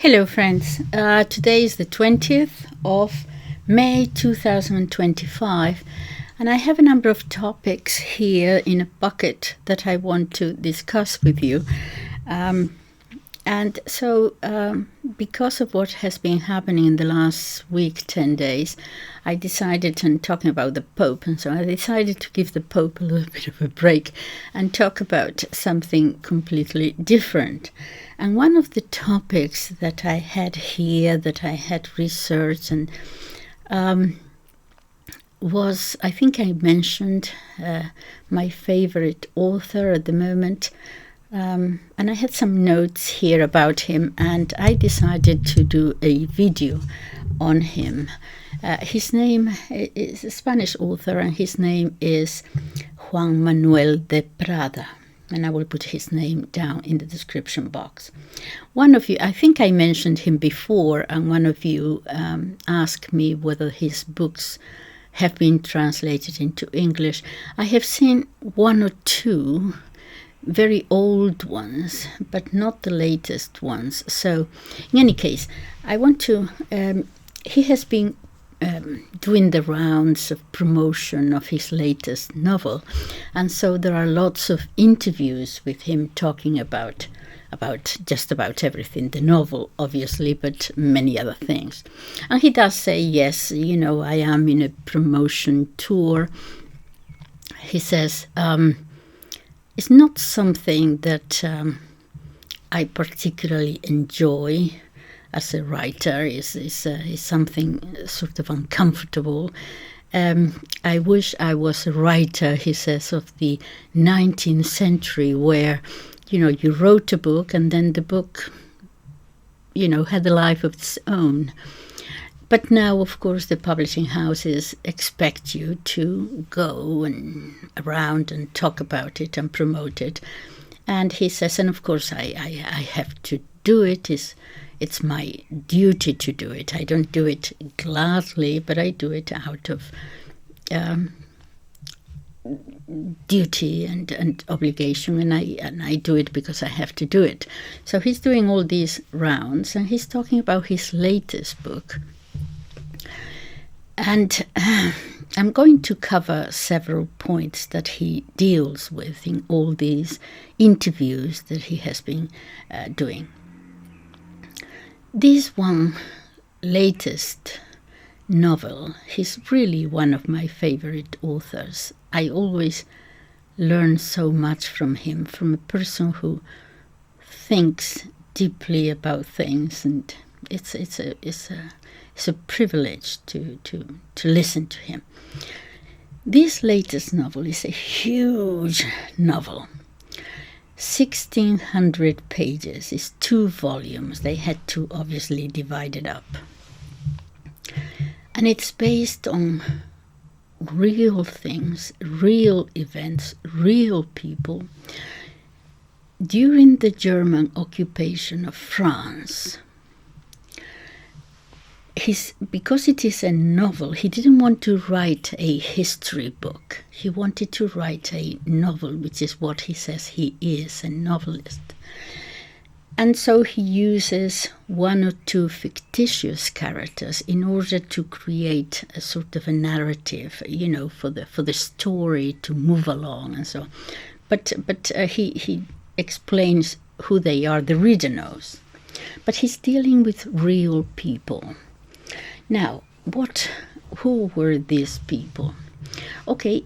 Hello, friends. Today is the 20th of May 2025, and I have a number of topics here in a bucket that I want to discuss with you. Because of what has been happening in the last week, 10 days, I decided, and talking about the Pope, and so I decided to give the Pope a little bit of a break and talk about something completely different. And one of the topics that I had here, that I had researched, and was, I think I mentioned my favorite author at the moment. And I had some notes here about him, and I decided to do a video on him. His name is a Spanish author, and his name is Juan Manuel de Prada. And I will put his name down in the description box. One of you, I think I mentioned him before, and one of you asked me whether his books have been translated into English. I have seen one or two very old ones, but not the latest ones. So, in any case, I want to... he has been doing the rounds of promotion of his latest novel, and so there are lots of interviews with him talking about just about everything, the novel obviously, but many other things. And he does say, yes, you know, I am in a promotion tour. He says, it's not something that I particularly enjoy as a writer. Is something sort of uncomfortable. I wish I was a writer, he says, of the 19th century, where, you know, you wrote a book and then the book, you know, had a life of its own. But now, of course, the publishing houses expect you to go and around and talk about it and promote it. And he says, and of course I have to do it. It's my duty to do it. I don't do it gladly, but I do it out of duty and obligation, and I do it because I have to do it. So he's doing all these rounds, and he's talking about his latest book. And I'm going to cover several points that he deals with in all these interviews that he has been doing. This one latest novel, he's really one of my favorite authors. I always learn so much from him, from a person who thinks deeply about things, and it's a privilege to listen to him. This latest novel is a huge novel. 1,600 pages, is 2 volumes. They had to obviously divide it up. And it's based on real things, real events, real people during the German occupation of France. Because it is a novel, he didn't want to write a history book. He wanted to write a novel, which is what he says he is, a novelist. And so he uses 1 or 2 fictitious characters in order to create a sort of a narrative, you know, for the story to move along and so on. But he explains who they are. The reader knows. But he's dealing with real people. Now, who were these people? Okay,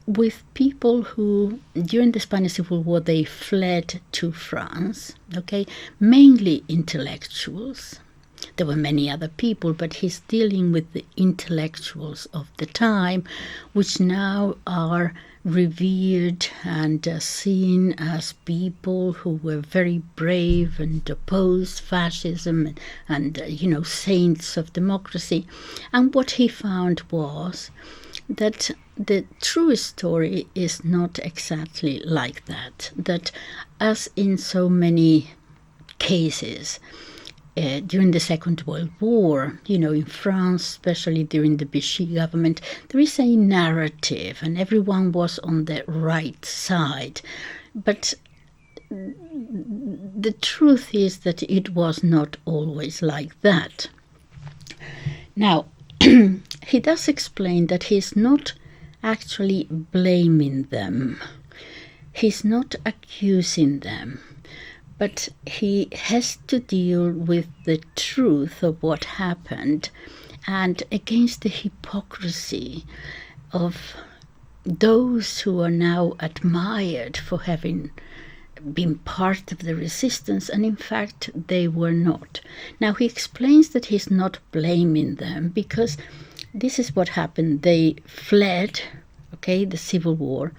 with people who, during the Spanish Civil War, they fled to France, okay, mainly intellectuals. There were many other people, but he's dealing with the intellectuals of the time, which now are revered and seen as people who were very brave and opposed fascism and you know, saints of democracy. And what he found was that the true story is not exactly like that. That, as in so many cases, during the Second World War, you know, in France, especially during the Vichy government, there is a narrative and everyone was on the right side. But the truth is that it was not always like that. Now, he does explain that he's not actually blaming them. He's not accusing them. But he has to deal with the truth of what happened and against the hypocrisy of those who are now admired for having been part of the resistance, and in fact they were not. Now he explains that he's not blaming them because this is what happened. They fled, the Civil War.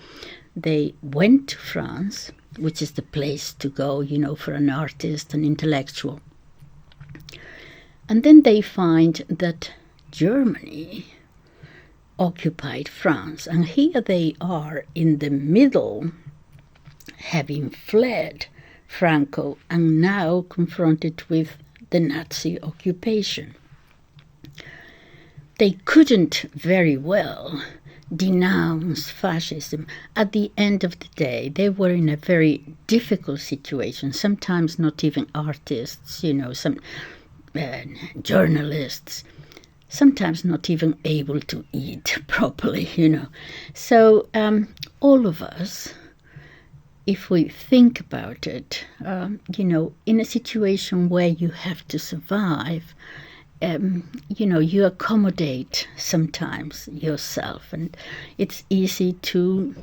They went to France, which is the place to go, for an artist, an intellectual. And then they find that Germany occupied France, and here they are in the middle, having fled Franco and now confronted with the Nazi occupation. They couldn't very well denounce fascism. At the end of the day, they were in a very difficult situation, sometimes not even artists, some journalists, sometimes not even able to eat properly, So all of us, if we think about it, in a situation where you have to survive, you accommodate sometimes yourself, and it's easy to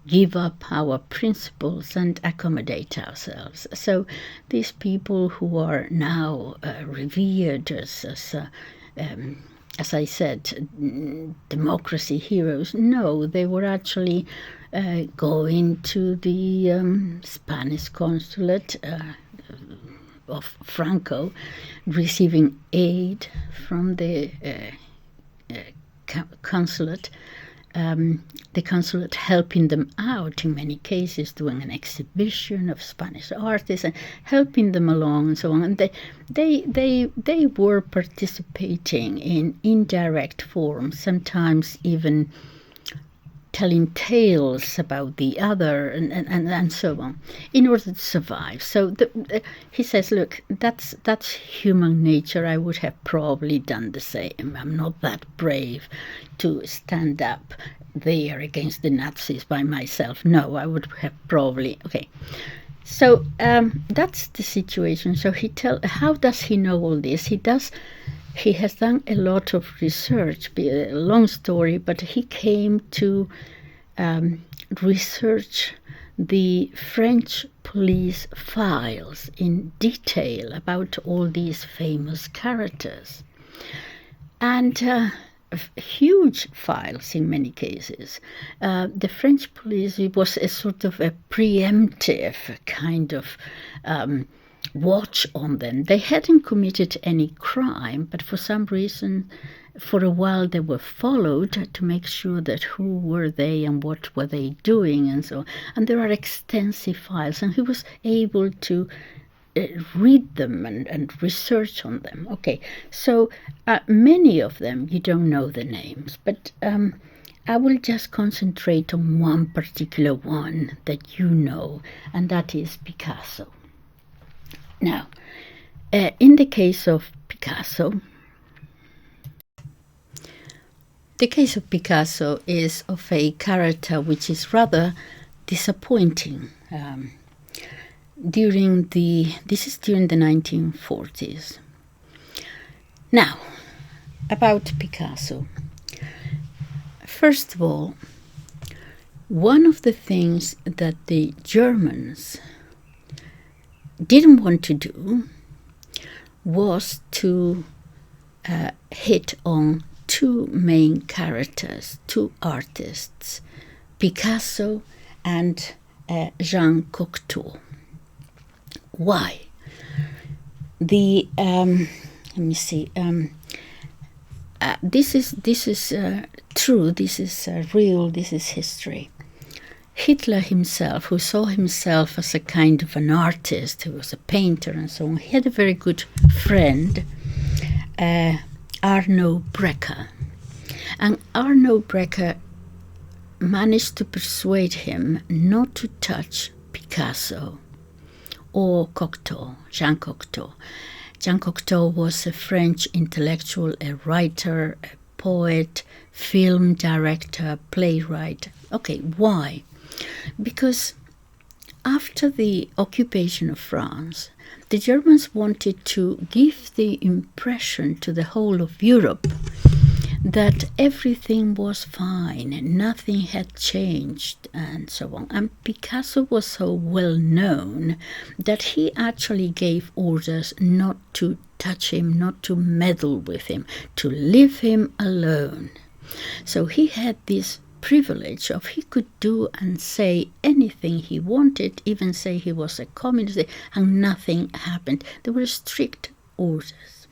give up our principles and accommodate ourselves. So these people who are now revered as I said, democracy heroes, no, they were actually going to the Spanish consulate of Franco, receiving aid from the consulate, the consulate helping them out in many cases, doing an exhibition of Spanish artists and helping them along and so on. And they were participating in indirect forms, sometimes even telling tales about the other and so on, in order to survive. So he says, look, that's human nature. I would have probably done the same. I'm not that brave to stand up there against the Nazis by myself. No, I would have probably... Okay. So that's the situation. So how does he know all this? He has done a lot of research, a long story, but he came to research the French police files in detail about all these famous characters. And huge files in many cases. The French police, it was a sort of a preemptive kind of watch on them. They hadn't committed any crime, but for some reason, for a while they were followed to make sure that who were they and what were they doing and so on. And there are extensive files, and he was able to read them and research on them. Okay, so many of them you don't know the names, but I will just concentrate on one particular one that you know, and that is Picasso. Now, in the case of Picasso, the case of Picasso is of a character which is rather disappointing. This is during the 1940s. Now, about Picasso. First of all, one of the things that the Germans didn't want to do was to hit on two main characters, two artists, Picasso and Jean Cocteau. Why? Let me see. This is true. This is real. This is history. Hitler himself, who saw himself as a kind of an artist, who was a painter and so on, he had a very good friend, Arno Breker. And Arno Breker managed to persuade him not to touch Picasso or Cocteau, Jean Cocteau. Jean Cocteau was a French intellectual, a writer, a poet, film director, playwright. Okay, why? Because after the occupation of France, the Germans wanted to give the impression to the whole of Europe that everything was fine and nothing had changed and so on. And Picasso was so well known that he actually gave orders not to touch him, not to meddle with him, to leave him alone. So he had this privilege of he could do and say anything he wanted, even say he was a communist, and nothing happened. There were strict orders.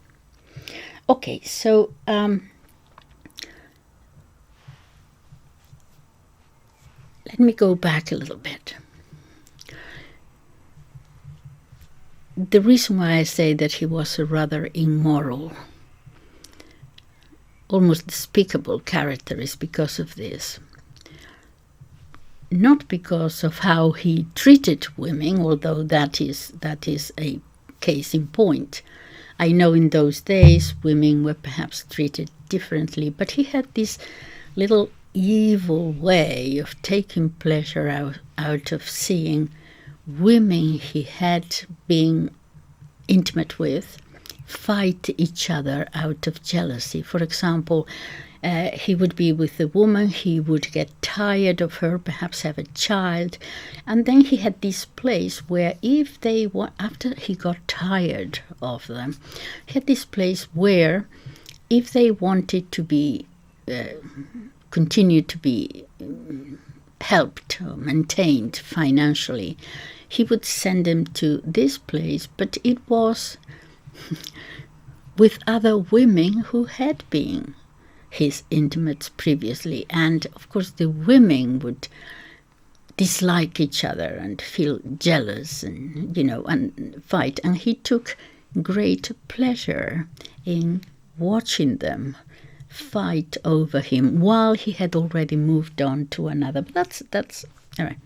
Okay, so let me go back a little bit. The reason why I say that he was a rather immoral, almost despicable character is because of this. Not because of how he treated women, although that is a case in point. I know in those days women were perhaps treated differently, but he had this little evil way of taking pleasure out of seeing women he had been intimate with fight each other out of jealousy. For example, he would be with a woman, he would get tired of her, perhaps have a child, and then he had this place where if they were, after he got tired of them, he had this place where if they wanted to be continue to be helped or maintained financially, he would send them to this place, but it was with other women who had been his intimates previously. And of course the women would dislike each other and feel jealous and, and fight. And he took great pleasure in watching them fight over him while he had already moved on to another. But that's all right.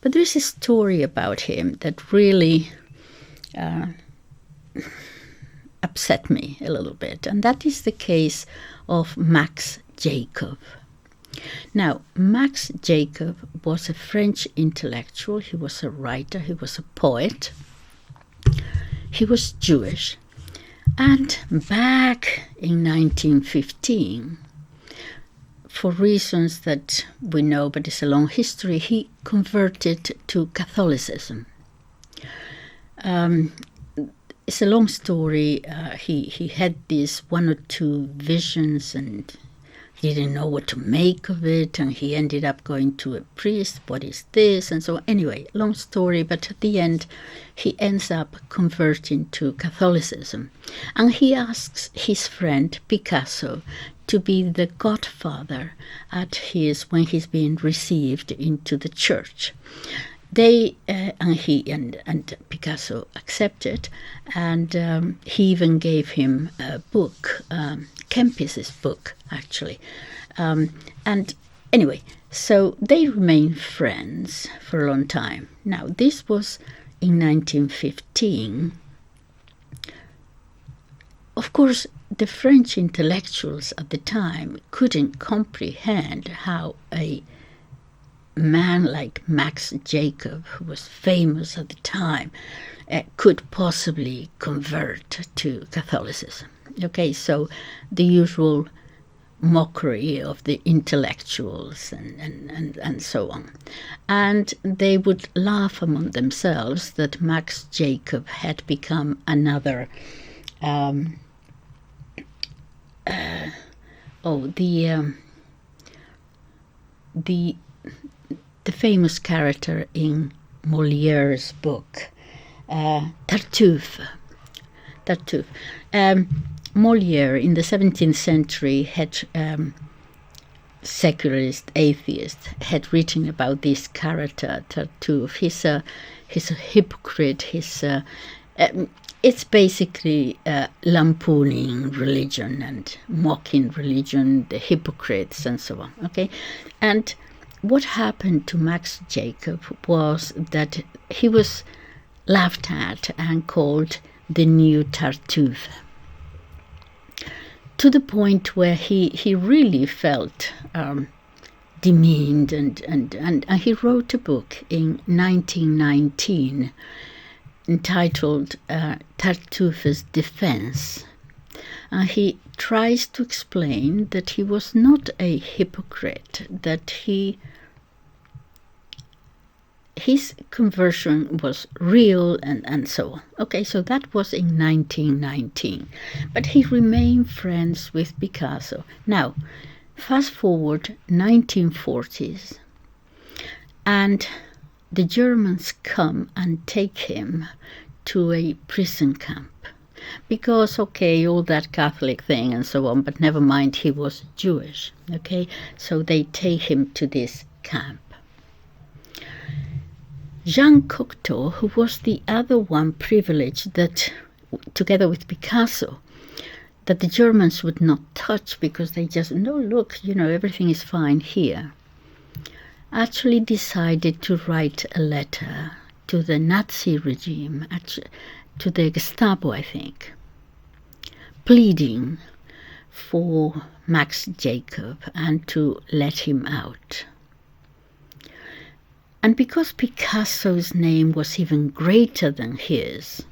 But there's a story about him that really upset me a little bit, and that is the case of Max Jacob. Now, Max Jacob was a French intellectual. He was a writer. He was a poet. He was Jewish. And back in 1915, for reasons that we know, but it's a long history, he converted to Catholicism. It's a long story. He had these one or two visions and he didn't know what to make of it, and he ended up going to a priest. What is this? And so anyway, long story, but at the end he ends up converting to Catholicism. And he asks his friend Picasso to be the godfather at when he's being received into the church. They and Picasso accepted, and he even gave him a book, Kempis's book, actually. And anyway, so they remained friends for a long time. Now, this was in 1915. Of course, the French intellectuals at the time couldn't comprehend how a man like Max Jacob, who was famous at the time, could possibly convert to Catholicism. Okay, so the usual mockery of the intellectuals and so on. And they would laugh among themselves that Max Jacob had become another the famous character in Molière's book, Tartuffe. Molière in the 17th century had secularist atheist had written about this character Tartuffe. He's a hypocrite. It's basically lampooning religion and mocking religion, the hypocrites and so on. Okay, and what happened to Max Jacob was that he was laughed at and called the new Tartuffe, to the point where he really felt demeaned, and he wrote a book in 1919 entitled Tartuffe's Defense. He tries to explain that he was not a hypocrite, that his conversion was real, and so on. Okay, so that was in 1919. But he remained friends with Picasso. Now, fast forward 1940s, and the Germans come and take him to a prison camp. Because, okay, all that Catholic thing and so on, but never mind, he was Jewish. Okay, so they take him to this camp. Jean Cocteau, who was the other one privileged that, together with Picasso, that the Germans would not touch because they just, no, look, everything is fine here, actually decided to write a letter to the Nazi regime, to the Gestapo, I think, pleading for Max Jacob and to let him out. And because Picasso's name was even greater than his,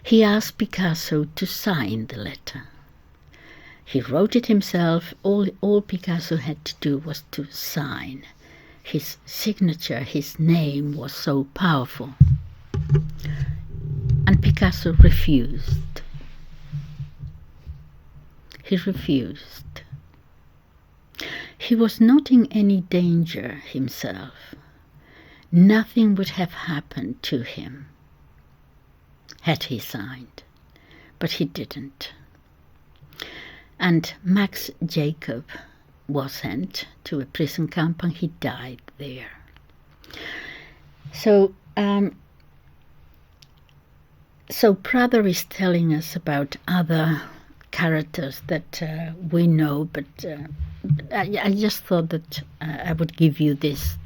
he asked Picasso to sign the letter. He wrote it himself. All Picasso had to do was to sign. His signature, his name was so powerful. And Picasso refused. He refused. He was not in any danger himself. Nothing would have happened to him had he signed, but he didn't. And Max Jacob was sent to a prison camp, and he died there. So Prada is telling us about other characters that we know, but I just thought that I would give you this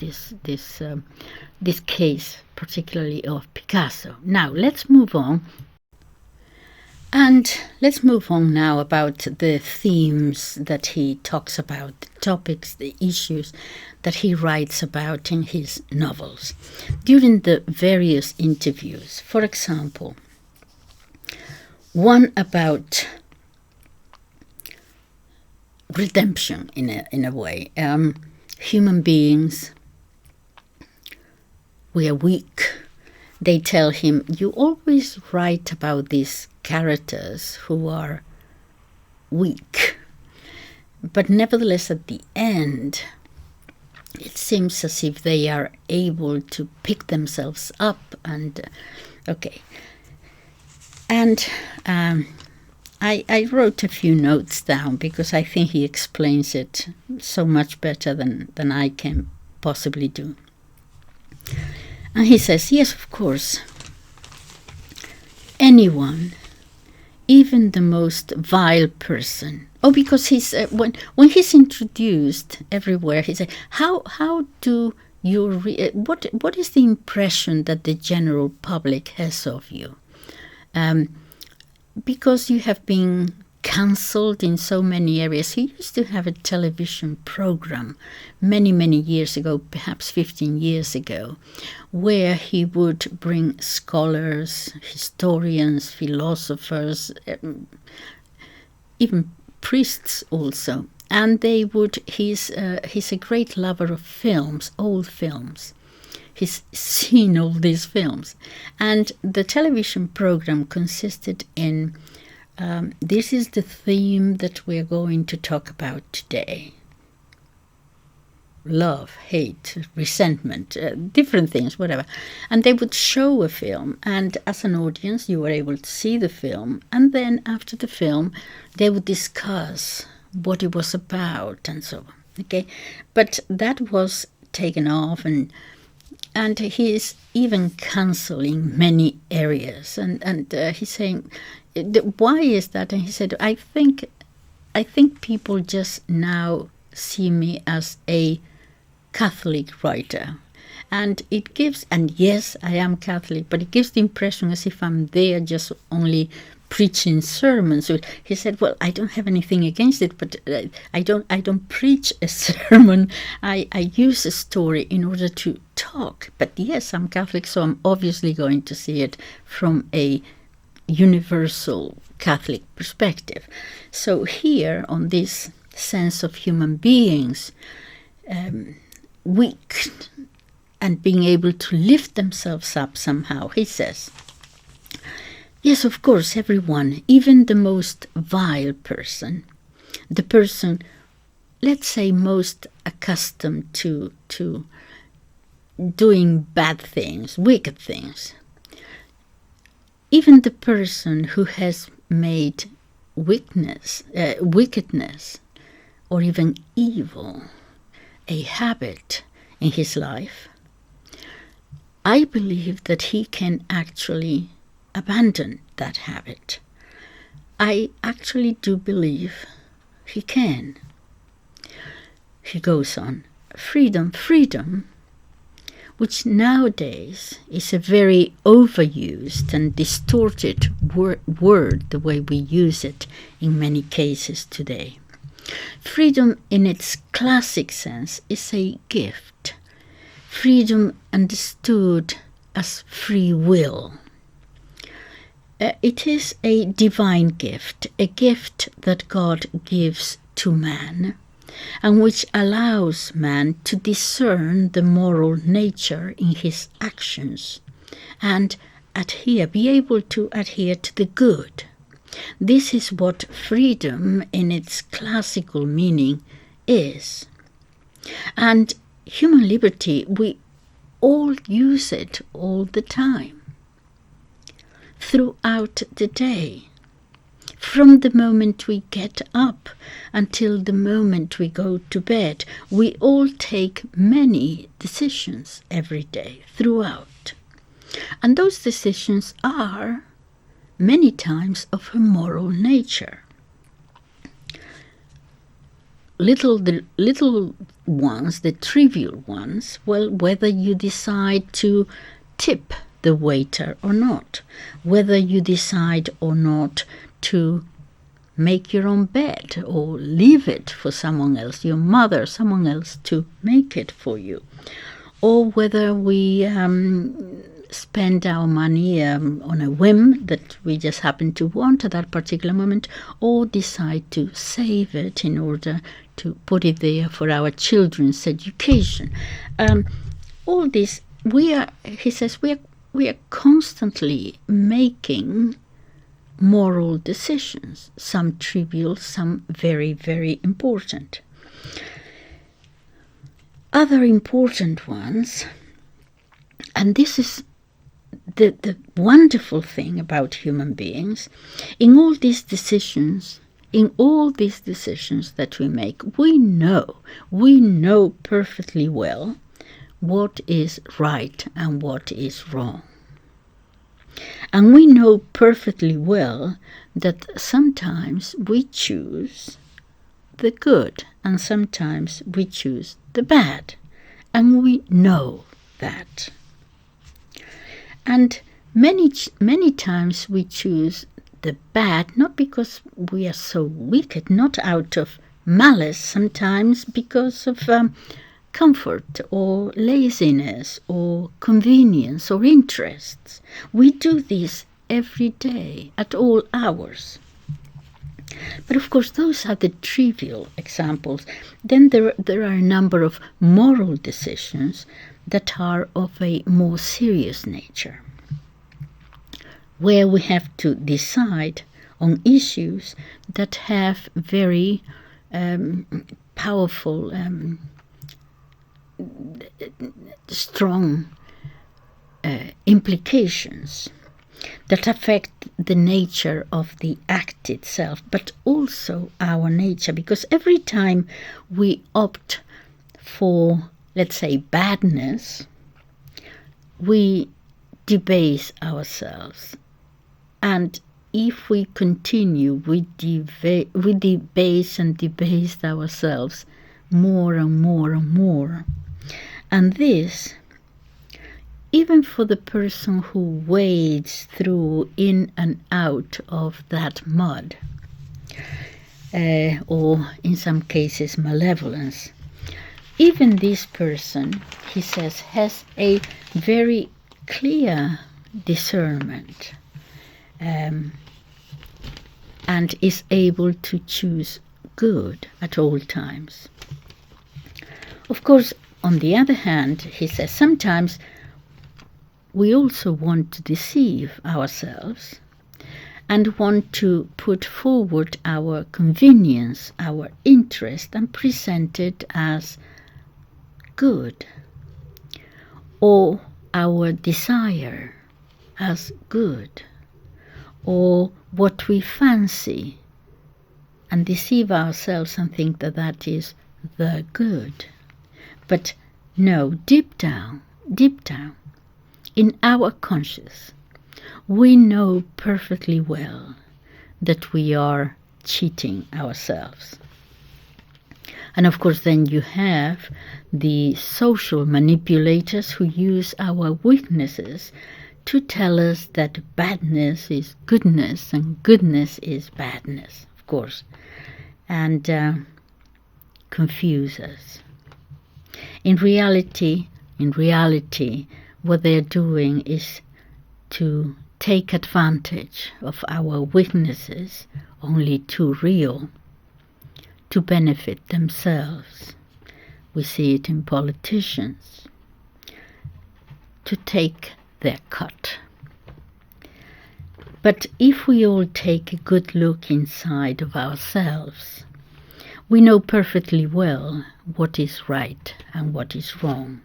case, particularly of Picasso. Now let's move on. And let's move on now about the themes that he talks about, the topics, the issues that he writes about in his novels during the various interviews. For example, one about redemption in a way. Human beings, we are weak. They tell him, you always write about these characters who are weak. But nevertheless, at the end, it seems as if they are able to pick themselves up. And, okay. And I wrote a few notes down because I think he explains it so much better than I can possibly do. And he says, yes, of course, anyone, even the most vile person. Oh, because he's when he's introduced everywhere, he says, how do you what is the impression that the general public has of you? Because you have been cancelled in so many areas. He used to have a television program many years ago, perhaps 15 years ago, where he would bring scholars, historians, philosophers, even priests also. And they would, he's a great lover of films, old films. He's seen all these films. And the television program consisted in, this is the theme that we're going to talk about today. Love, hate, resentment, different things, whatever. And they would show a film, and as an audience you were able to see the film, and then after the film they would discuss what it was about and so on. Okay, but that was taken off, and he is even cancelling many areas, and he's saying, why is that? And he said, I think people just now see me as a Catholic writer. And it gives, and yes, I am Catholic, but it gives the impression as if I'm there just only preaching sermons. So he said, well, I don't have anything against it, but I don't preach a sermon. I use a story in order to talk. But yes, I'm Catholic, so I'm obviously going to see it from a universal Catholic perspective. So here, on this sense of human beings, weak and being able to lift themselves up somehow, he says, yes, of course, everyone, even the most vile person, the person, let's say, most accustomed to doing bad things, wicked things, even the person who has made wickedness, or even evil, a habit in his life, I believe that he can actually abandon that habit. I actually do believe he can. He goes on, freedom, which nowadays is a very overused and distorted word, the way we use it in many cases today. Freedom in its classic sense is a gift. Freedom understood as free will. It is a divine gift, a gift that God gives to man, and which allows man to discern the moral nature in his actions and be able to adhere to the good. This is what freedom in its classical meaning is. And human liberty, we all use it all the time, throughout the day, from the moment we get up until the moment we go to bed. We all take many decisions every day throughout. And those decisions are many times of a moral nature. The little ones, the trivial ones, well, whether you decide to tip the waiter or not, whether you decide or not to make your own bed or leave it for someone else, your mother, someone else to make it for you, or whether we spend our money on a whim that we just happen to want at that particular moment, or decide to save it in order to put it there for our children's education. All this, he says, we are constantly making moral decisions, some trivial, some very, very important. Other important ones, and this is the wonderful thing about human beings, in all these decisions that we make, we know perfectly well what is right and what is wrong. And we know perfectly well that sometimes we choose the good and sometimes we choose the bad. And we know that. And many times we choose the bad, not because we are so wicked, not out of malice, sometimes because of comfort or laziness or convenience or interests. We do this every day at all hours. But of course, those are the trivial examples. Then there are a number of moral decisions that are of a more serious nature, where we have to decide on issues that have very powerful, strong implications that affect the nature of the act itself, but also our nature, because every time we opt for, let's say, badness, we debase ourselves. And if we continue, we debase and debase ourselves more and more and more. And this, even for the person who wades through in and out of that mud, or in some cases malevolence, even this person, he says, has a very clear discernment and is able to choose good at all times. Of course, on the other hand, he says, sometimes we also want to deceive ourselves and want to put forward our convenience, our interest, and present it as good, or our desire as good, or what we fancy, and deceive ourselves and think that that is the good. But no, deep down, in our conscience, we know perfectly well that we are cheating ourselves. And of course then you have the social manipulators who use our weaknesses to tell us that badness is goodness and goodness is badness, of course, and confuse us. In reality, what they're doing is to take advantage of our weaknesses, only too real, to benefit themselves. We see it in politicians, to take their cut. But if we all take a good look inside of ourselves, we know perfectly well what is right and what is wrong.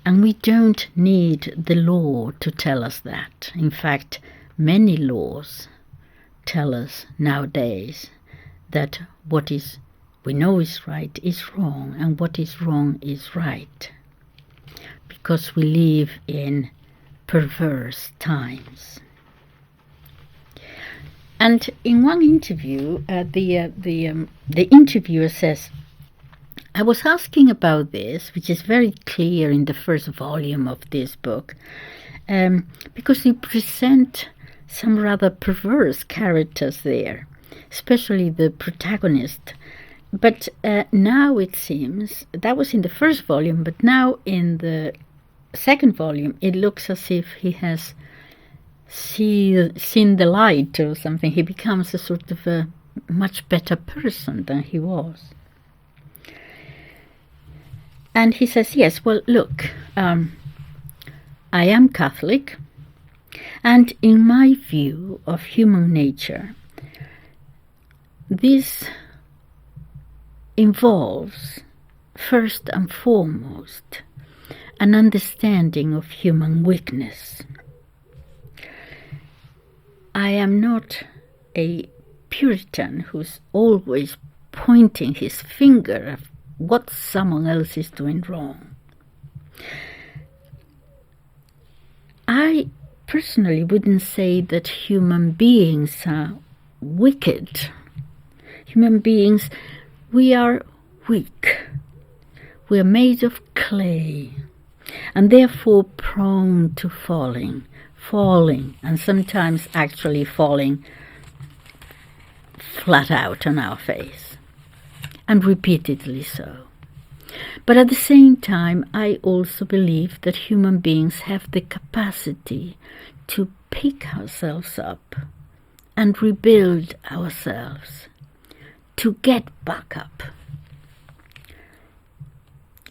And we don't need the law to tell us that. In fact, many laws tell us nowadays that what we know is right is wrong, and what is wrong is right, because we live in perverse times. And in one interview, the interviewer says, I was asking about this, which is very clear in the first volume of this book, because you present some rather perverse characters there, especially the protagonist. But now it seems, that was in the first volume, but now in the second volume, it looks as if he has seen the light or something. He becomes a sort of a much better person than he was. And he says, yes, well, look, I am Catholic, and in my view of human nature, this involves, first and foremost, an understanding of human weakness. I am not a Puritan who's always pointing his finger at what someone else is doing wrong. I personally wouldn't say that human beings are wicked. Human beings, we are weak. We are made of clay, and therefore prone to falling, and sometimes actually falling flat out on our face, and repeatedly so. But at the same time, I also believe that human beings have the capacity to pick ourselves up and rebuild ourselves, to get back up.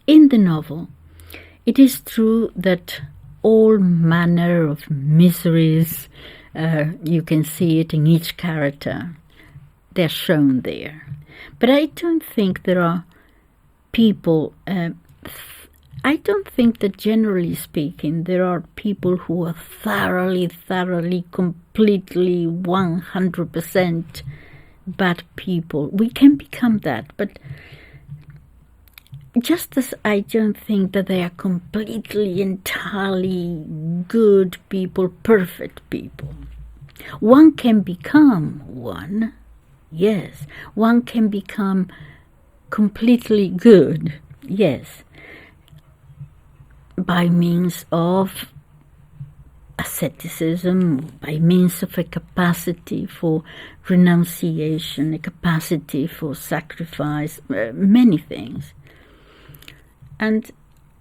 In the novel, it is true that all manner of miseries, you can see it in each character, they're shown there. But I don't think there are people, I don't think that generally speaking there are people who are thoroughly, completely, 100% bad people. We can become that, but just as I don't think that they are completely, entirely good people, perfect people. One can become one, yes. One can become completely good, yes. by means of asceticism, by means of a capacity for renunciation, a capacity for sacrifice, many things. And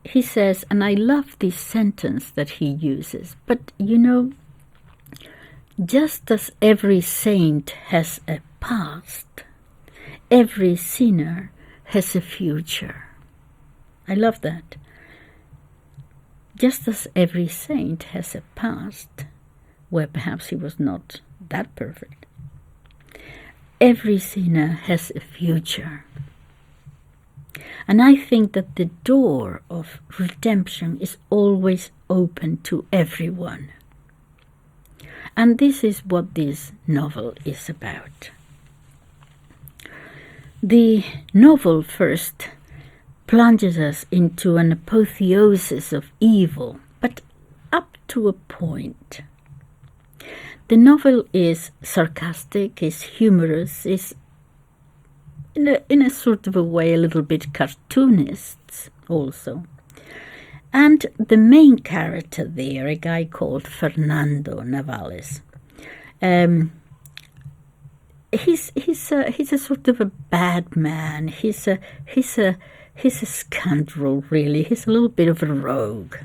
he says, and I love this sentence that he uses, but just as every saint has a past, every sinner has a future. I love that. Just as every saint has a past, where perhaps he was not that perfect, every sinner has a future. And I think that the door of redemption is always open to everyone. And this is what this novel is about. The novel first plunges us into an apotheosis of evil, but up to a point. The novel is sarcastic, is humorous, is in a sort of a way a little bit cartoonist also. And the main character there, a guy called Fernando Navales, he's a sort of a bad man. He's a scoundrel, really. He's a little bit of a rogue.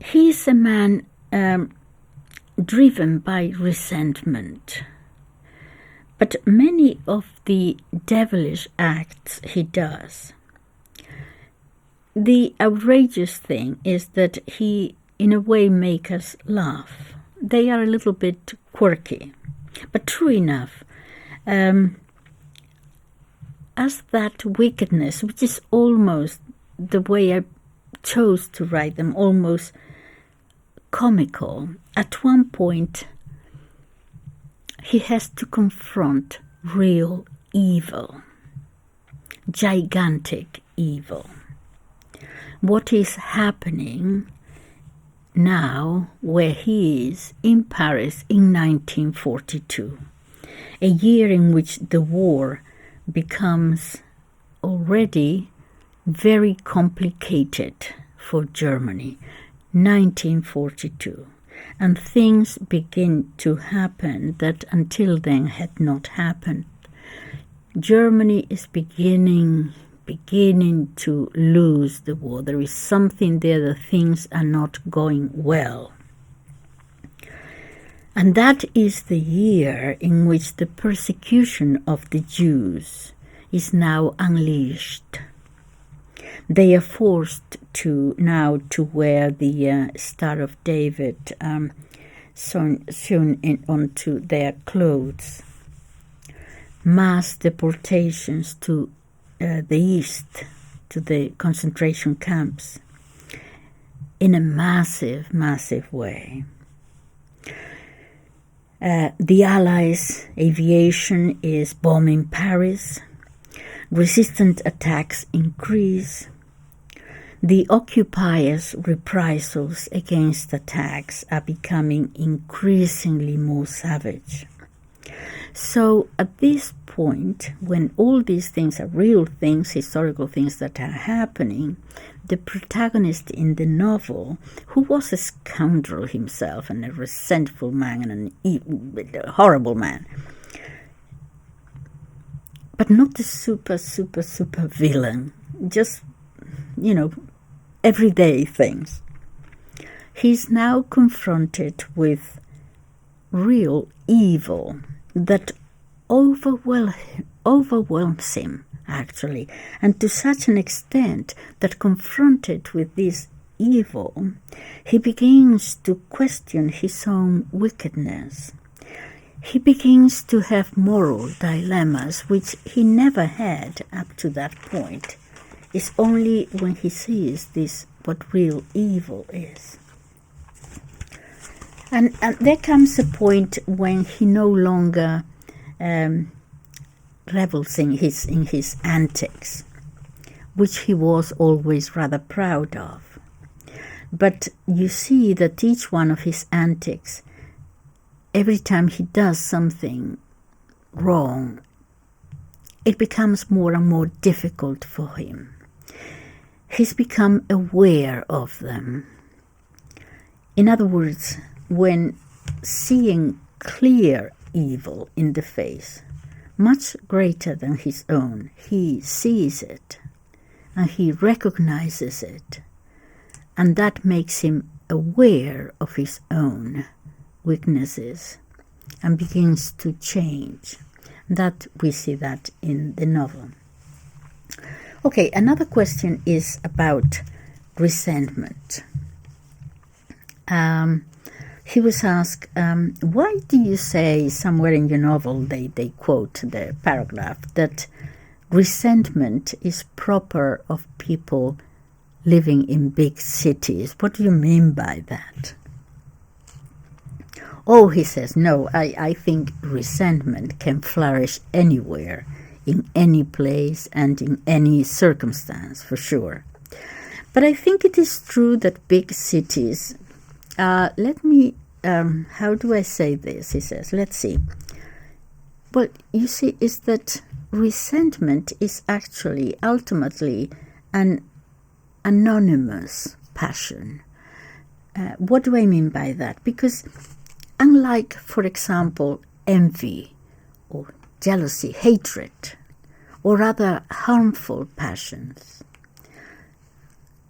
He's a man driven by resentment. But many of the devilish acts he does, the outrageous thing is that he, in a way, makes us laugh. They are a little bit quirky, but true enough. As that wickedness, which is almost the way I chose to write them, almost comical, at one point he has to confront real evil, gigantic evil. What is happening now where he is in Paris in 1942, a year in which the war becomes already very complicated for Germany, 1942. And things begin to happen that until then had not happened. Germany is beginning to lose the war. There is something there that things are not going well. And that is the year in which the persecution of the Jews is now unleashed. They are forced to wear the Star of David sewn onto their clothes. Mass deportations to the east, to the concentration camps, in a massive, massive way. The Allies' aviation is bombing Paris. Resistant attacks increase. The occupiers' reprisals against attacks are becoming increasingly more savage. So at this point, when all these things are real things, historical things that are happening, the protagonist in the novel, who was a scoundrel himself and a resentful man and a horrible man, but not a super villain, just, everyday things. He's now confronted with real evil that overwhelms him, actually, and to such an extent that confronted with this evil, he begins to question his own wickedness. He begins to have moral dilemmas which he never had up to that point. It's only when he sees this what real evil is. And there comes a point when he no longer revels in his antics, which he was always rather proud of. But you see that each one of his antics, every time he does something wrong, it becomes more and more difficult for him. he's become aware of them. In other words, when seeing clear evil in the face, much greater than his own, he sees it and he recognizes it, and that makes him aware of his own weaknesses and begins to change. That we see that in the novel. Okay, another question is about resentment. He was asked, why do you say somewhere in your novel, they quote the paragraph, that resentment is proper of people living in big cities? What do you mean by that? Oh, he says, no, I think resentment can flourish anywhere, in any place and in any circumstance, for sure. But I think it is true that big cities, how do I say this? He says, let's see. Well, you see, is that resentment is actually ultimately an anonymous passion. What do I mean by that? Because unlike, for example, envy or jealousy, hatred, or other harmful passions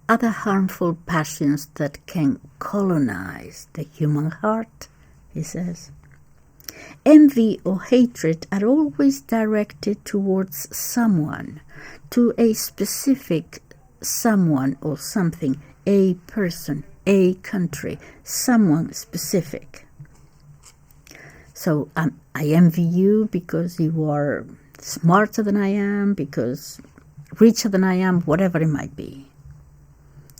that can colonize the human heart, he says, envy or hatred are always directed towards someone, to a specific someone or something, a person, a country, someone specific. So I envy you because you are smarter than I am, because richer than I am, whatever it might be.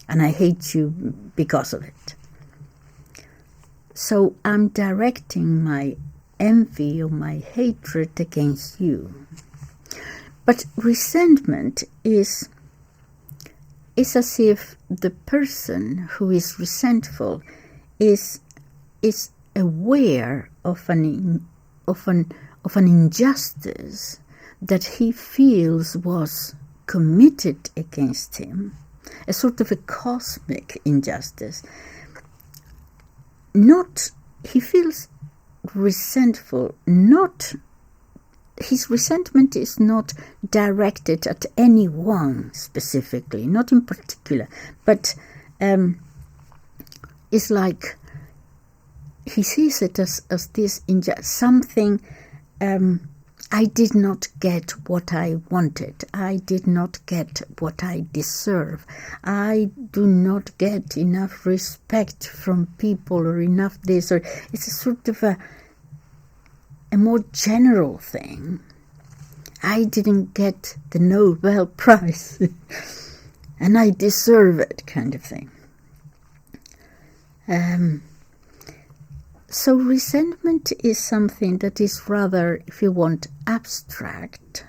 And I hate you because of it. So I'm directing my envy or my hatred against you. But resentment is as if the person who is resentful is aware of an injustice that he feels was committed against him, a sort of a cosmic injustice. He feels resentful, his resentment is not directed at anyone specifically, not in particular, but it's like he sees it as this something. I did not get what I wanted. I did not get what I deserve. I do not get enough respect from people, or enough this, or it's a sort of a more general thing. I didn't get the Nobel Prize and I deserve it, kind of thing. So resentment is something that is rather, if you want, abstract,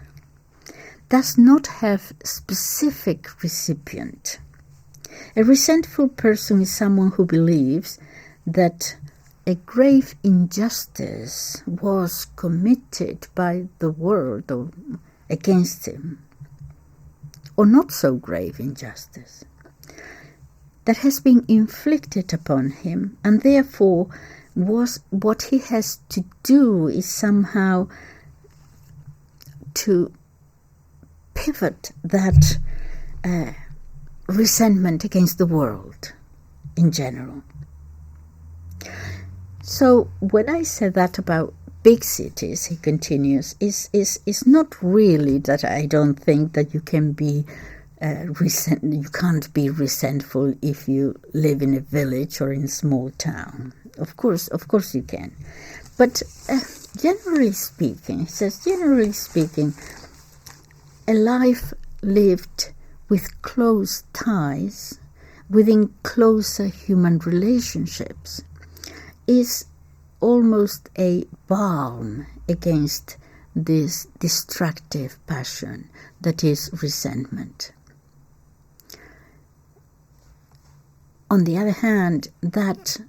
does not have specific recipient. A resentful person is someone who believes that a grave injustice was committed by the world or against him, or not so grave injustice, that has been inflicted upon him, and therefore what he has to do is somehow to pivot that resentment against the world in general. So when I say that about big cities, he continues, is not really that I don't think that you can be you can't be resentful if you live in a village or in a small town. Of course you can. But generally speaking, he says, generally speaking, a life lived with close ties, within closer human relationships, is almost a balm against this destructive passion that is resentment. On the other hand, that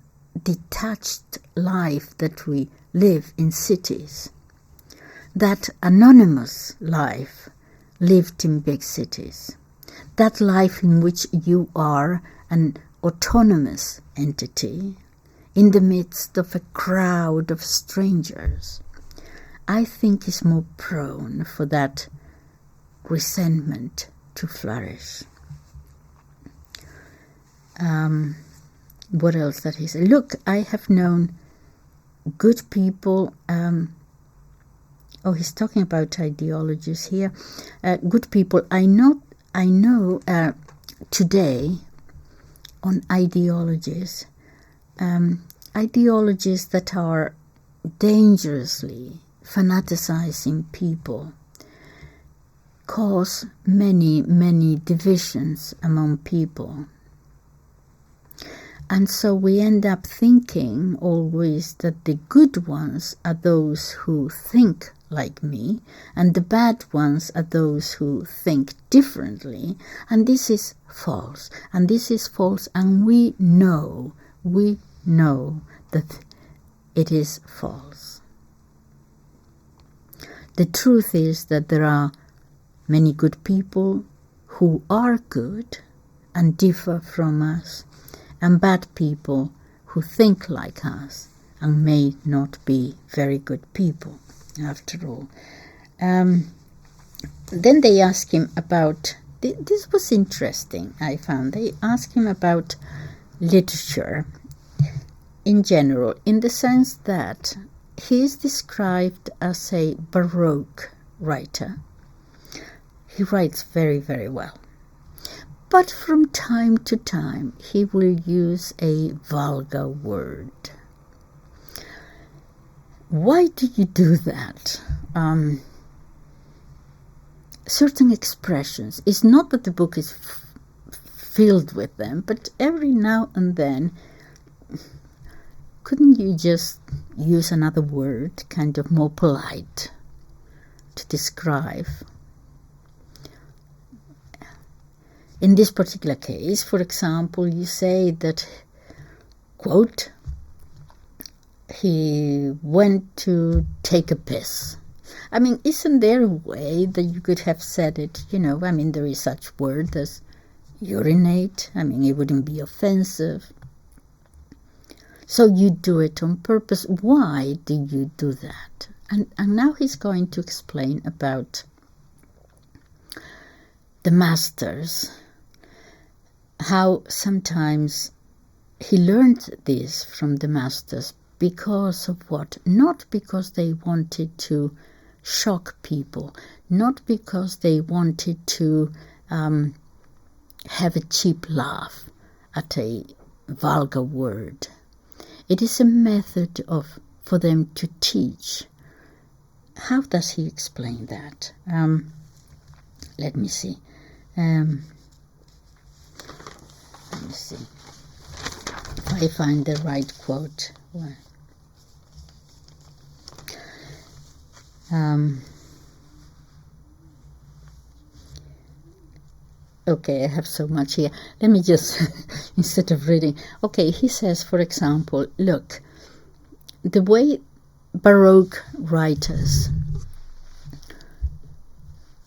detached life that we live in cities, that anonymous life lived in big cities, that life in which you are an autonomous entity in the midst of a crowd of strangers, I think is more prone for that resentment to flourish. What else that he said? Look, I have known good people. He's talking about ideologies here. Good people. I know today on ideologies, ideologies that are dangerously fanaticizing people, cause many, many divisions among people. And so we end up thinking always that the good ones are those who think like me, and the bad ones are those who think differently. And this is false. And this is false. And we know that it is false. The truth is that there are many good people who are good and differ from us, and bad people who think like us and may not be very good people, after all. Then they ask him about, this was interesting, I found. They ask him about literature in general, in the sense that he is described as a Baroque writer. He writes very, very well. But from time to time, he will use a vulgar word. Why do you do that? Certain expressions. It's not that the book is filled with them, but every now and then, couldn't you just use another word, kind of more polite, to describe? In this particular case, for example, you say that, quote, he went to take a piss. I mean, isn't there a way that you could have said it, there is such word as urinate. I mean, it wouldn't be offensive. So you do it on purpose. Why do you do that? And now he's going to explain about the masters, how sometimes he learned this from the masters because of what? Not because they wanted to shock people, not because they wanted to have a cheap laugh at a vulgar word. It is a method for them to teach. How does he explain that? Let me see. Let me see if I find the right quote. Okay, I have so much here. Let me just, instead of reading. Okay, he says, for example, look, the way Baroque writers,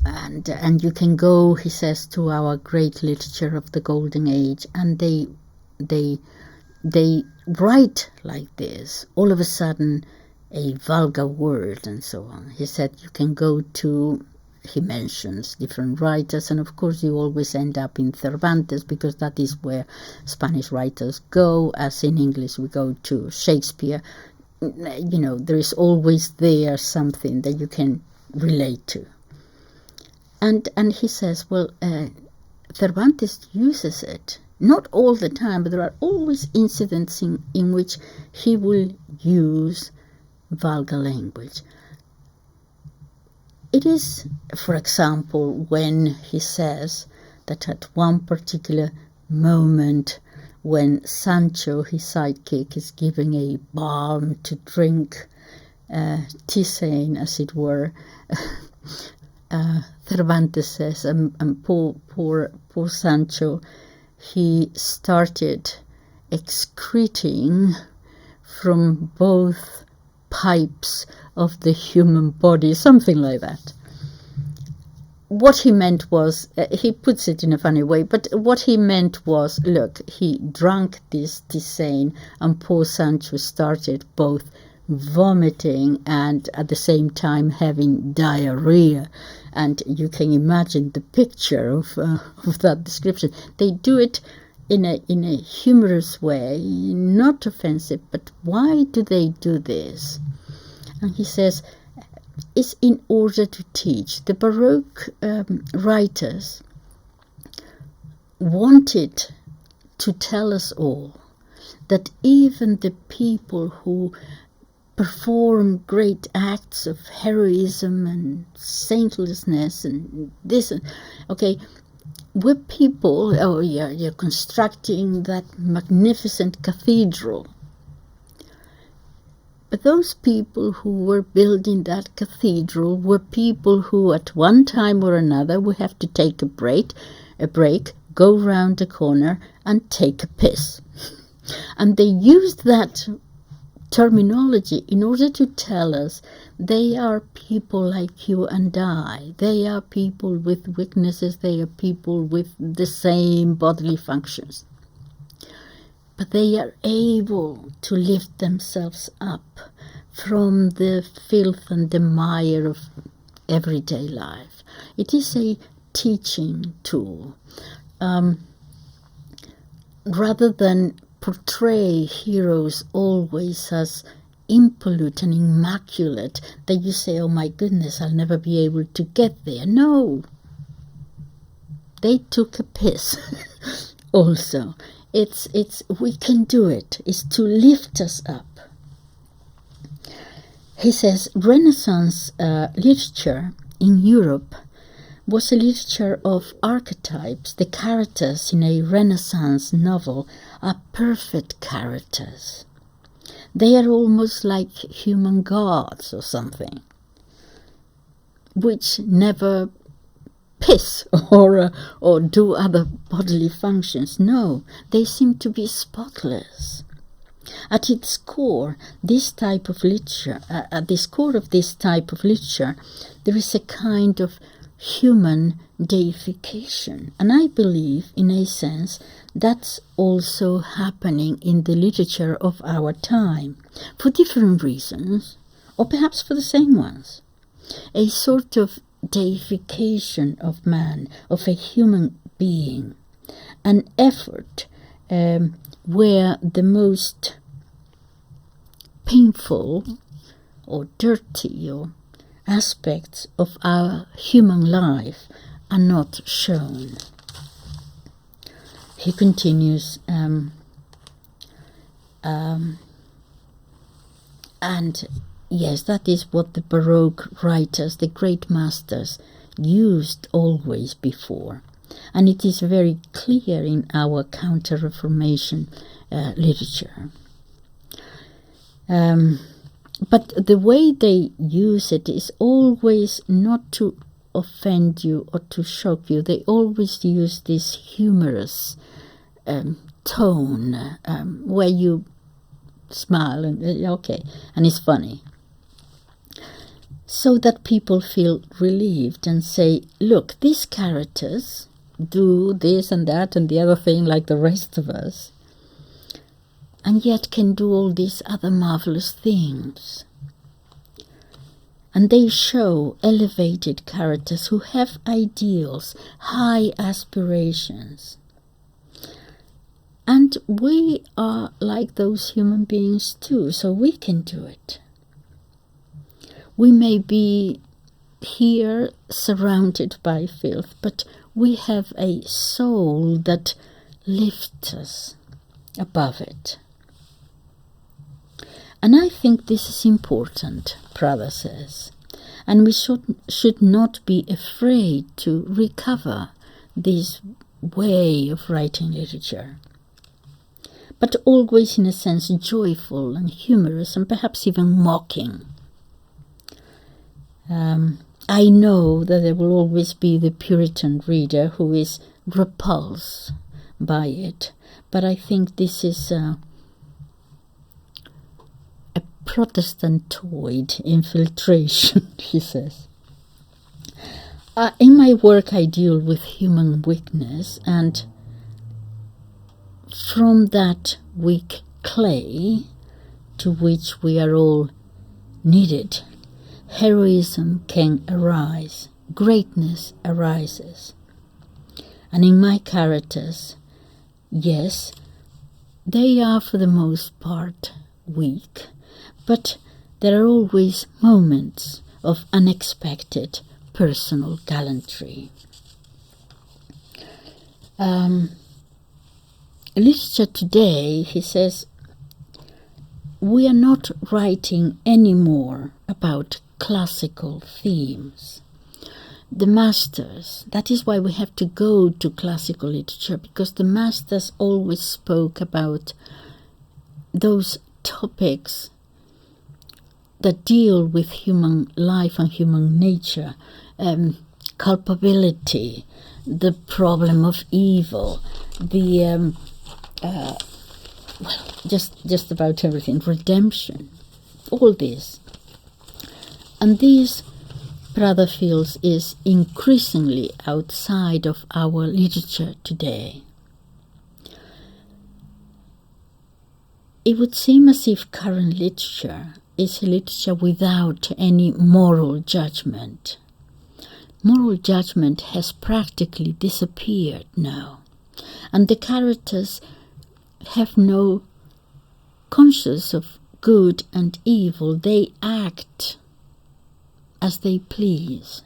and you can go, he says, to our great literature of the Golden Age, and they write like this. All of a sudden, a vulgar word and so on. He said you can go to, he mentions different writers, and of course you always end up in Cervantes, because that is where Spanish writers go, as in English we go to Shakespeare. There is always there something that you can relate to. And he says, well, Cervantes uses it, not all the time, but there are always incidents in which he will use vulgar language. It is, for example, when he says that at one particular moment when Sancho, his sidekick, is giving a balm to drink, tisane, as it were, Cervantes says, and poor Sancho, he started excreting from both pipes of the human body, something like that. what he meant was, he puts it in a funny way, but what he meant was, look, he drank this tisane and poor Sancho started both vomiting and at the same time having diarrhea. And you can imagine the picture of that description. They do it in a humorous way, not offensive, but why do they do this? And he says, it's in order to teach. The Baroque writers wanted to tell us all that even the people who perform great acts of heroism and saintlessness and this, okay, we're people. Oh yeah, you're constructing that magnificent cathedral. But those people who were building that cathedral were people who at one time or another would have to take a break, go round the corner and take a piss. And they used that terminology in order to tell us they are people like you and I. They are people with weaknesses. They are people with the same bodily functions. But they are able to lift themselves up from the filth and the mire of everyday life. It is a teaching tool. Rather than portray heroes always as impolute and immaculate, that you say, oh my goodness, I'll never be able to get there. No. They took a piss also. It's we can do it. It's to lift us up. He says Renaissance literature in Europe was a literature of archetypes. The characters in a Renaissance novel are perfect characters. They are almost like human gods or something, which never piss or do other bodily functions. No, they seem to be spotless. At its core, this type of literature, at the core of this type of literature, there is a kind of human deification. And I believe, in a sense, that's also happening in the literature of our time, for different reasons, or perhaps for the same ones. A sort of deification of man, of a human being, an effort where the most painful or dirty or aspects of our human life are not shown. He continues, and yes, that is what the Baroque writers, the great masters, used always before. And it is very clear in our Counter-Reformation literature. But the way they use it is always not to offend you or to shock you. They always use this humorous tone where you smile and okay, and it's funny. So that people feel relieved and say, look, these characters do this and that and the other thing like the rest of us, and yet can do all these other marvelous things. And they show elevated characters who have ideals, high aspirations. And we are like those human beings too, so we can do it. We may be here surrounded by filth, but we have a soul that lifts us above it. And I think this is important, Prada says, and we should not be afraid to recover this way of writing literature, but always in a sense joyful and humorous and perhaps even mocking. I know that there will always be the Puritan reader who is repulsed by it, but I think this is a Protestantoid infiltration, he says. In my work, I deal with human weakness, and from that weak clay to which we are all needed, heroism can arise, greatness arises. And in my characters, yes, they are for the most part weak, but there are always moments of unexpected personal gallantry. Literature today, he says, we are not writing anymore about classical themes. The masters, that is why we have to go to classical literature, because the masters always spoke about those topics that deal with human life and human nature, culpability, the problem of evil, the just about everything, redemption, all this. And this, Prada feels, is increasingly outside of our literature today. It would seem as if current literature is a literature without any moral judgment. Moral judgment has practically disappeared now, and the characters have no conscience of good and evil. They act as they please.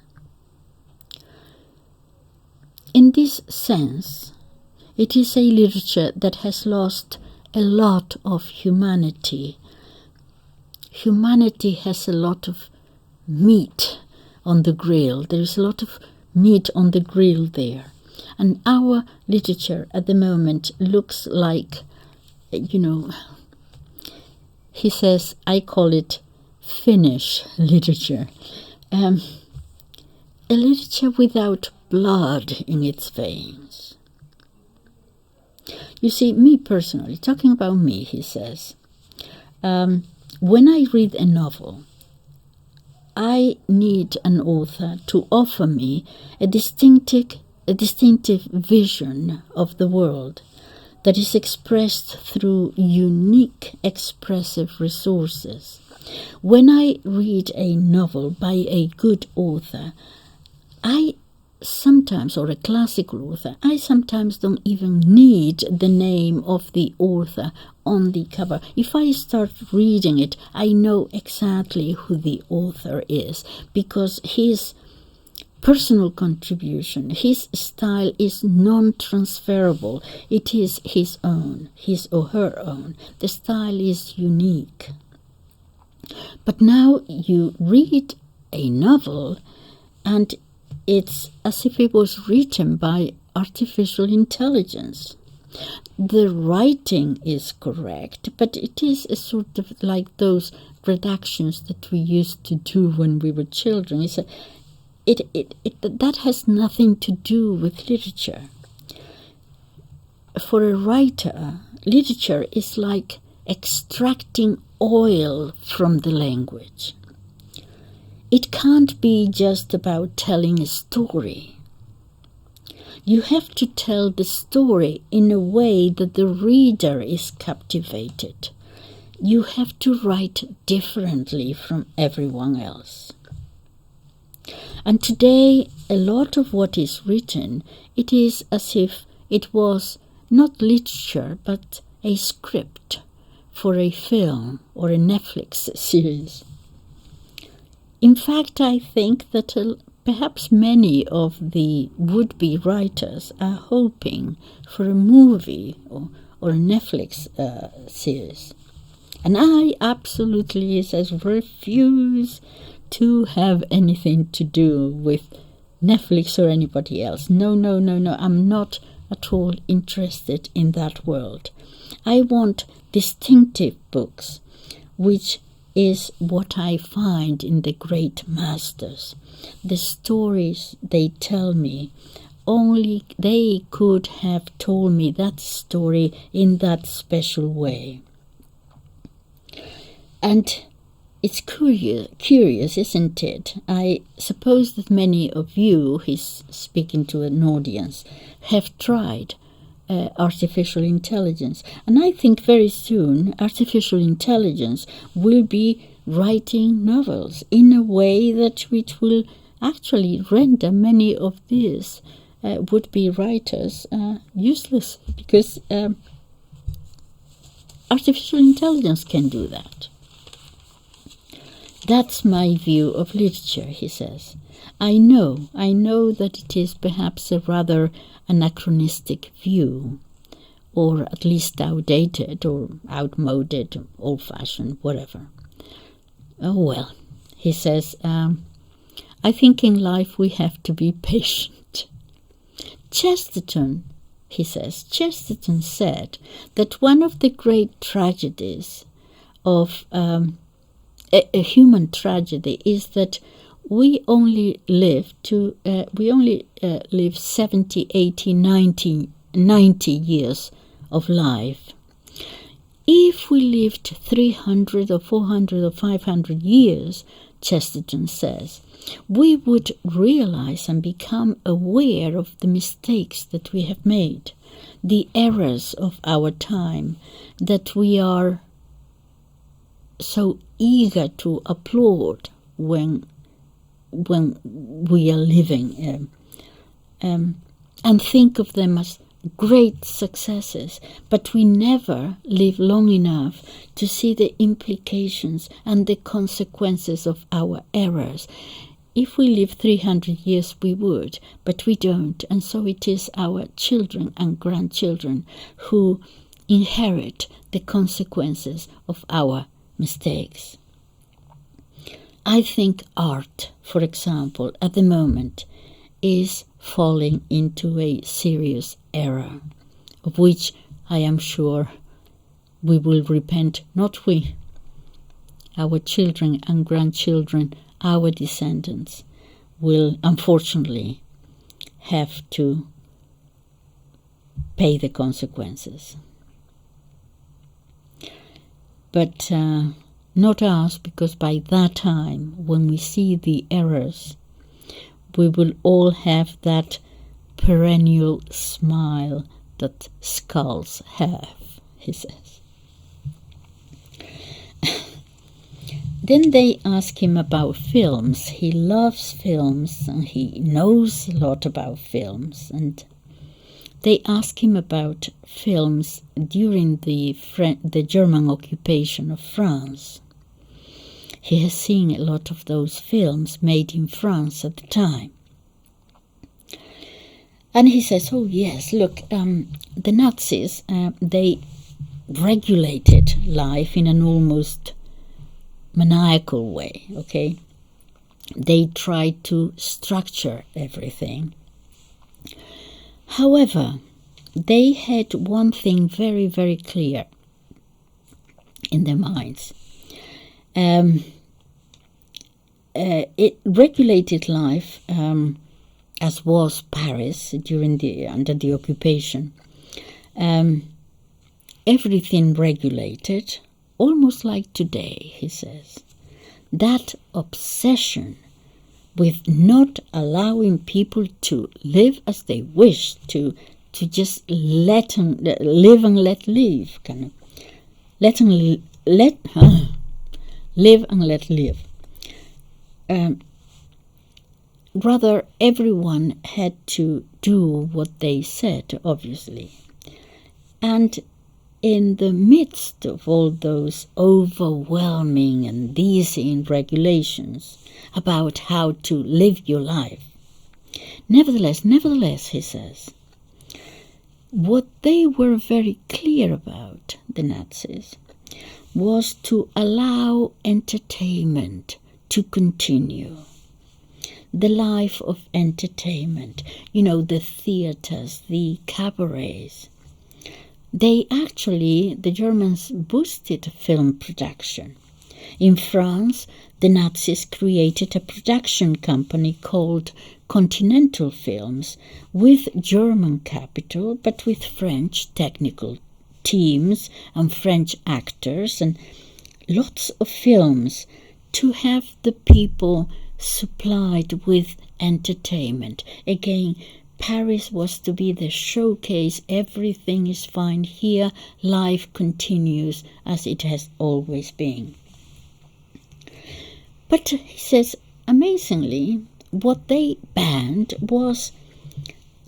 In this sense, it is a literature that has lost a lot of humanity. Humanity has a lot of meat on the grill. There is a lot of meat on the grill there. And our literature at the moment looks like, he says, I call it Finnish literature. A literature without blood in its veins. You see, me personally, talking about me, he says, when I read a novel, I need an author to offer me a distinctive vision of the world that is expressed through unique expressive resources. When I read a novel by a good author, or a classical author, I sometimes don't even need the name of the author on the cover. If I start reading it, I know exactly who the author is, because his personal contribution, his style is non-transferable. It is his own, his or her own. The style is unique. But now you read a novel and it's as if it was written by artificial intelligence. The writing is correct, but it is a sort of like those redactions that we used to do when we were children. That has nothing to do with literature. For a writer, literature is like extracting oil from the language. It can't be just about telling a story. You have to tell the story in a way that the reader is captivated. You have to write differently from everyone else. And today, a lot of what is written, it is as if it was not literature, but a script for a film or a Netflix series. In fact, I think that perhaps many of the would-be writers are hoping for a movie or a Netflix series. And I absolutely, says, refuse to have anything to do with Netflix or anybody else. No, I'm not at all interested in that world. I want distinctive books, which is what I find in the great masters. The stories they tell me, only they could have told me that story in that special way. And it's curious, isn't it? I suppose that many of you, he's speaking to an audience, have tried artificial intelligence. And I think very soon artificial intelligence will be writing novels in a way that which will actually render many of these would-be writers useless, because artificial intelligence can do that. That's my view of literature, he says. I know that it is perhaps a rather anachronistic view, or at least outdated or outmoded, old-fashioned, whatever. Oh well, he says, I think in life we have to be patient. Chesterton said that one of the great tragedies of a human tragedy is that we only live 70, 80, 90 years of life. If we lived 300 or 400 or 500 years, Chesterton says, we would realize and become aware of the mistakes that we have made, the errors of our time, that we are so eager to applaud when we are living, and think of them as great successes, but we never live long enough to see the implications and the consequences of our errors. If we live 300 years, we would, but we don't, and so it is our children and grandchildren who inherit the consequences of our mistakes. I think art, for example, at the moment is falling into a serious error, of which I am sure we will repent, not we, our children and grandchildren, our descendants, will unfortunately have to pay the consequences. But not us, because by that time, when we see the errors, we will all have that perennial smile that skulls have, he says. Then they ask him about films. He loves films and he knows a lot about films. And they ask him about films during the German occupation of France. He has seen a lot of those films made in France at the time. And he says, oh yes, look, the Nazis, they regulated life in an almost maniacal way, okay? They tried to structure everything. However, they had one thing very, very clear in their minds. It regulated life, as was Paris under the occupation. Everything regulated, almost like today, he says. That obsession with not allowing people to live as they wish, to just let them live and let live, kind of. Live and let live. Rather, everyone had to do what they said, obviously. And in the midst of all those overwhelming and dizzying regulations about how to live your life, nevertheless, he says, what they were very clear about, the Nazis, was to allow entertainment to continue. The life of entertainment, the theaters, the cabarets. The Germans boosted film production. In France, the Nazis created a production company called Continental Films, with German capital, but with French technical teams and French actors, and lots of films to have the people supplied with entertainment. Again, Paris was to be the showcase. Everything is fine here. Life continues as it has always been. But he says, amazingly, what they banned was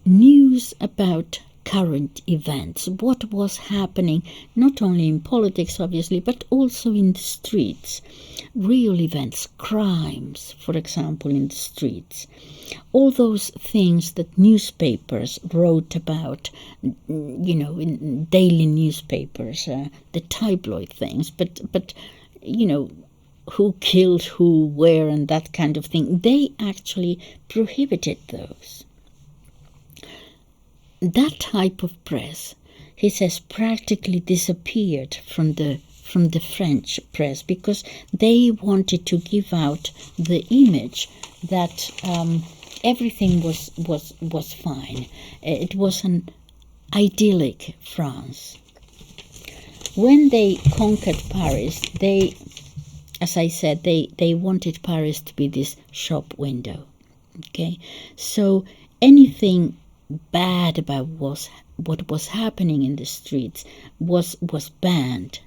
news about current events, what was happening, not only in politics, obviously, but also in the streets. Real events, crimes, for example, in the streets. All those things that newspapers wrote about, in daily newspapers, the tabloid things, but who killed who, where, and that kind of thing. They actually prohibited those. That type of press, he says, practically disappeared from the French press because they wanted to give out the image that everything was fine. It was an idyllic France. When they conquered Paris, as I said, they wanted Paris to be this shop window. Okay, so anything bad about what was happening in the streets was banned.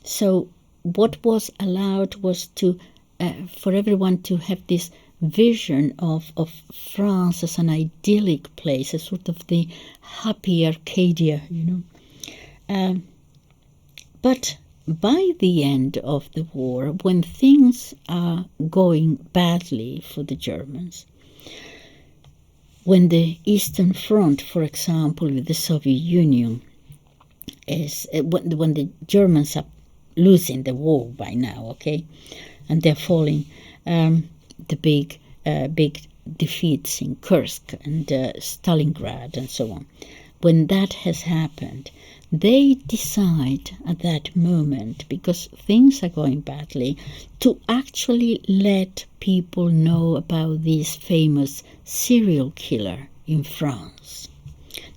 So what was allowed was to for everyone to have this vision of France as an idyllic place, a sort of the happy Arcadia, But by the end of the war, when things are going badly for the Germans, when the Eastern Front, for example, with the Soviet Union, when the Germans are losing the war by now, okay, and they're falling, the big defeats in Kursk and Stalingrad and so on. When that has happened, they decide at that moment, because things are going badly, to actually let people know about this famous serial killer in France,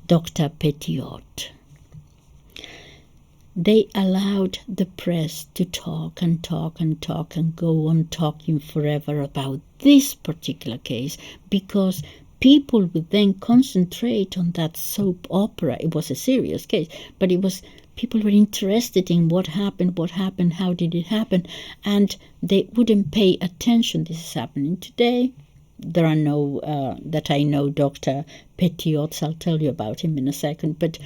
Dr. Petiot. They allowed the press to talk and talk and talk and go on talking forever about this particular case, because people would then concentrate on that soap opera. It was a serious case, but people were interested in what happened, how did it happen, and they wouldn't pay attention. This is happening today. There are no, that I know, Dr. Petiots. I'll tell you about him in a second, but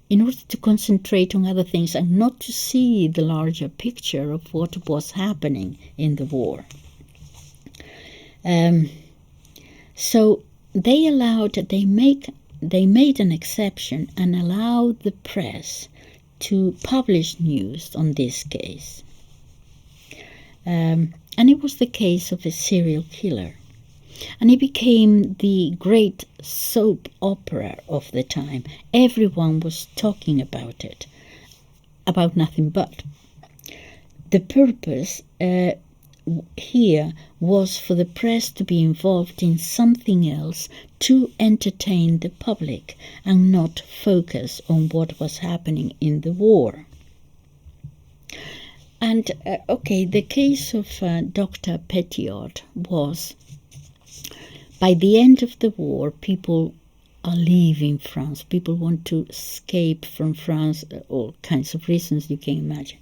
in order to concentrate on other things and not to see the larger picture of what was happening in the war. So they made an exception and allowed the press to publish news on this case. And it was the case of a serial killer. And it became the great soap opera of the time. Everyone was talking about it, about nothing but. The purpose here was for the press to be involved in something else to entertain the public and not focus on what was happening in the war. And, the case of Dr. Petiot was, by the end of the war, people are leaving France. People want to escape from France, all kinds of reasons you can imagine.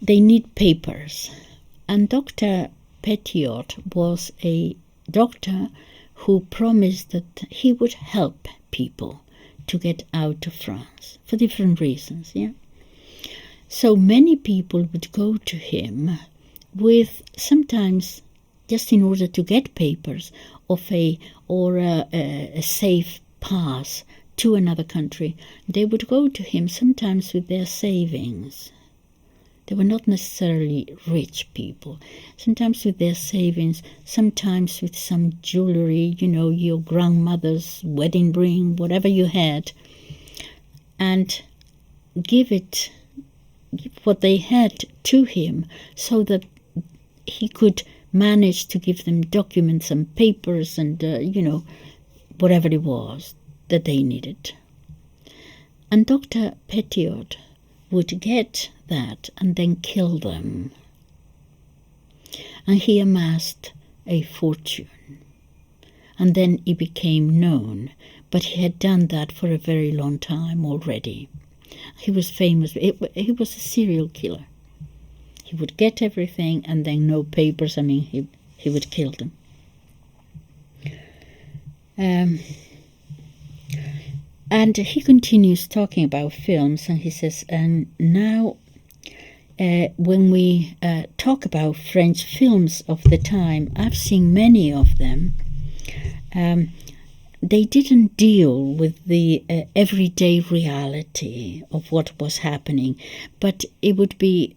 They need papers. And Dr. Petiot was a doctor who promised that he would help people to get out of France for different reasons. Yeah. So many people would go to him with, sometimes just in order to get papers of a safe pass to another country. They would go to him sometimes with their savings. They were not necessarily rich people. Sometimes with their savings, sometimes with some jewelry, your grandmother's wedding ring, whatever you had, and give what they had to him so that he could manage to give them documents and papers and, whatever it was that they needed. And Dr. Petiot would get that and then kill them. And he amassed a fortune. And then he became known, but he had done that for a very long time already. He was famous. He was a serial killer. He would get everything and then no papers. I mean, he would kill them. And he continues talking about films, and he says, and now when we talk about French films of the time, I've seen many of them. They didn't deal with the everyday reality of what was happening, but it would be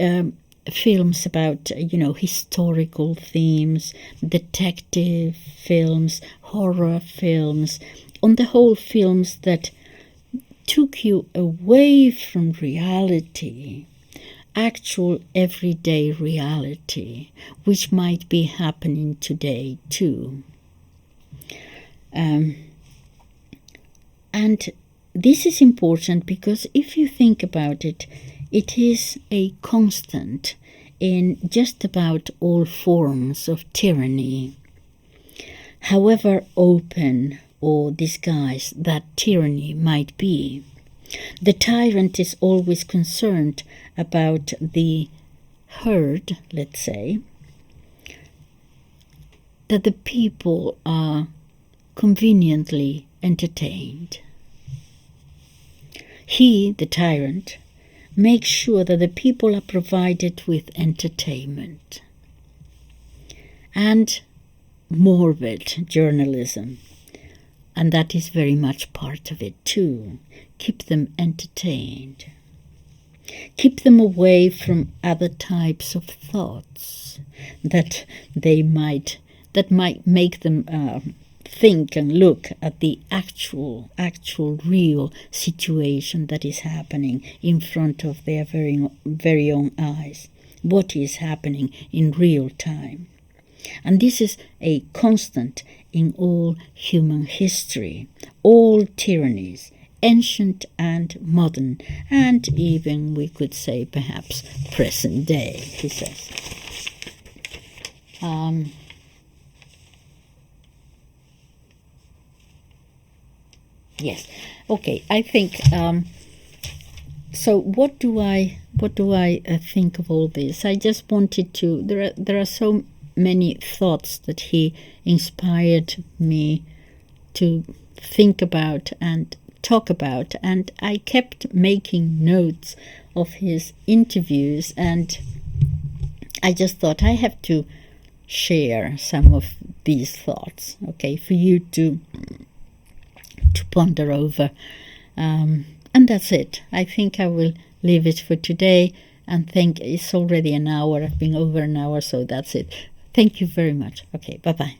films about, historical themes, detective films, horror films, on the whole films that took you away from reality, actual everyday reality, which might be happening today too. And this is important because if you think about it, it is a constant in just about all forms of tyranny. However open or disguised that tyranny might be, the tyrant is always concerned about the herd, let's say, that the people are conveniently entertained. He, the tyrant, makes sure that the people are provided with entertainment and morbid journalism, and that is very much part of it too. Keep them entertained. Keep them away from other types of thoughts that might make them think and look at the actual real situation that is happening in front of their very own eyes. What is happening in real time. And this is a constant in all human history, all tyrannies, ancient and modern, and even, we could say, perhaps present day, he says. Yes. Okay. I think. So, what do I think of all this? I just wanted to. There are so many thoughts that he inspired me to think about and talk about, and I kept making notes of his interviews, and I just thought I have to share some of these thoughts. Okay, for you to ponder over, and that's it. I think I will leave it for today, and think it's already an hour. I've been over an hour, so that's it. Thank you very much. Okay, bye-bye.